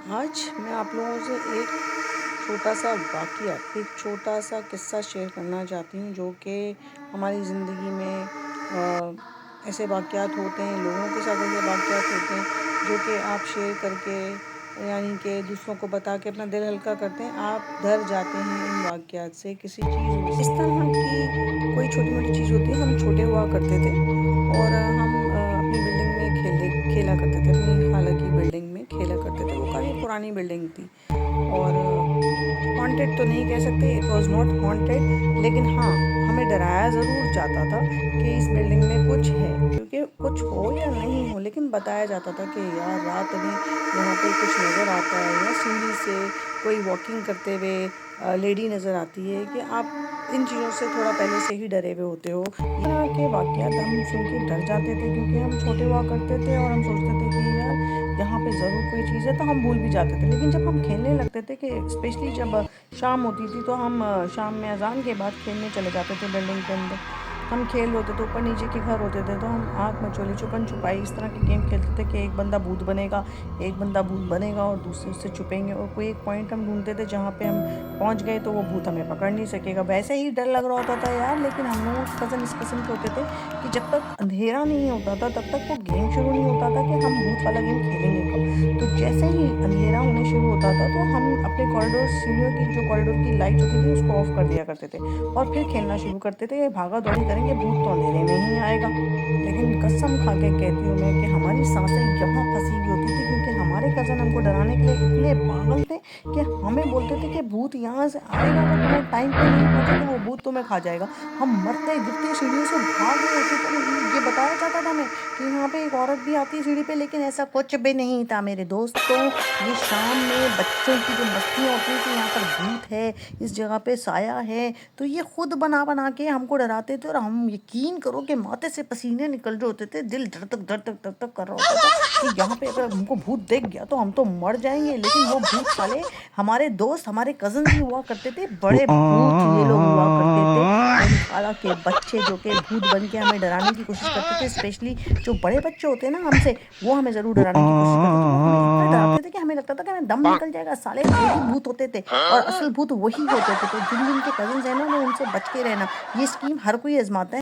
आज मैं आप लोगों से एक छोटा-सा वाक़या, एक छोटा-सा किस्सा शेयर करना चाहती हूँ जो कि हमारी ज़िंदगी में ऐसे वाक़यात होते हैं, लोगों के साथ ऐसे वाक़यात होते हैं जो कि आप शेयर करके यानी कि दूसरों को बता के अपना दिल हल्का करते हैं। आप डर जाते हैं इन वाक़यात से, किसी चीज़ इस तरह की कोई छोटी-मोटी चीज़ होती है। हम छोटे हुआ करते थे और हम अपनी बिल्डिंग में खेला करते थे, अपनी खाला की बिल्डिंग में खेला करते थे। वो काफ़ी पुरानी बिल्डिंग थी और हॉन्टेड तो नहीं कह सकते, इट वाज़ नॉट हॉन्टेड, लेकिन हाँ, हमें डराया ज़रूर जाता था कि इस बिल्डिंग में कुछ है, क्योंकि कुछ हो या नहीं हो लेकिन बताया जाता था कि यार रात में यहाँ पे कुछ नज़र आता है या सीढ़ी से कोई वॉकिंग करते हुए लेडी नज़र आती है कि आप इन चीज़ों से थोड़ा पहले से ही डरे हुए होते हो। इस तरह के वाक़यात हम सुन के डर जाते थे क्योंकि हम छोटे हुआ करते थे और हम सोचते थे कि यार यहाँ पे ज़रूर कोई चीज़ है, तो हम भूल भी जाते थे। लेकिन जब हम खेलने लगते थे कि स्पेशली जब शाम होती थी तो हम शाम में अज़ान के बाद खेलने चले जाते थे बिल्डिंग के अंदर। हम खेल रहे होते थे, ऊपर नीचे के घर होते थे तो हम आँख मचोली, छुपन-छुपाई इस तरह के गेम खेलते थे कि एक बंदा भूत बनेगा, एक बंदा भूत बनेगा और दूसरे उससे छुपेंगे और कोई एक पॉइंट हम ढूँढते थे जहाँ पे हम पहुँच गए तो वो भूत हमें पकड़ नहीं सकेगा। वैसे ही डर लग रहा होता था यार, लेकिन हम लोगों के कज़न इस किस्म के होते थे कि जब तक अंधेरा नहीं होता था तब तक वो गेम शुरू नहीं होता था कि हम भूत वाला गेम खेलेंगे कब। तो जैसे ही अंधेरा होने शुरू होता था तो हम अपने कॉरिडोर सीढ़ियों की जो कॉरिडोर की लाइट होती थी उसको ऑफ कर दिया करते थे और फिर खेलना शुरू करते थे। भागा-दौड़ी करेंगे, भूत तो अंधेरे में ही आएगा। लेकिन कसम खा के कहती हूँ मैं कि हमारी साँसें यहाँ फँसी हुई होती थी क्योंकि हमारे कज़न हमको डराने के लिए इतने पागल थे कि हमें बोलते थे कि भूत यहाँ से आएगा, अगर तुम्हें टाइम पे नहीं पहुँचे तो वो भूत तुम्हें खा जाएगा। हम मरते-गिरते सीढ़ियों से भाग रहे होते थे और ये बताया जाता था हमें कि यहाँ पे एक औरत भी आती है सीढ़ी पे, लेकिन ऐसा कुछ भी नहीं था मेरे दोस्तों। ये शाम में बच्चों की जो मस्तियाँ होती हैं कि यहाँ पर भूत है, इस जगह पे साया है, तो ये खुद बना-बना के हमको डराते थे और हम यकीन करो कि माथे से पसीने निकल रहे होते थे, दिल धक-धक कर रहा होता था कि यहाँ पे अगर हमको भूत दिख गया तो हम तो मर जाएँगे। लेकिन वो भूत साले हमारे दोस्त, हमारे कज़िन्स ही हुआ करते थे, बड़े भूत ये लोग हुआ करते थे। मेरी खाला के बच्चे जो कि भूत बन के हमें डराने की कोशिश करते थे, स्पेशली जो बड़े बच्चे होते हैं ना हमसे, वो हमें ज़रूर डराने की कोशिश करते थे। वो हमें इतना डराते थे कि हमें लगता था कि हमें दम निकल जाएगा, साले नकली भूत होते थे और असल भूत वही होते थे। तो जिन-जिन के कज़िन्स हैं ना, वो उनसे बच के रहना। ये स्कीम हर कोई आज़माता है।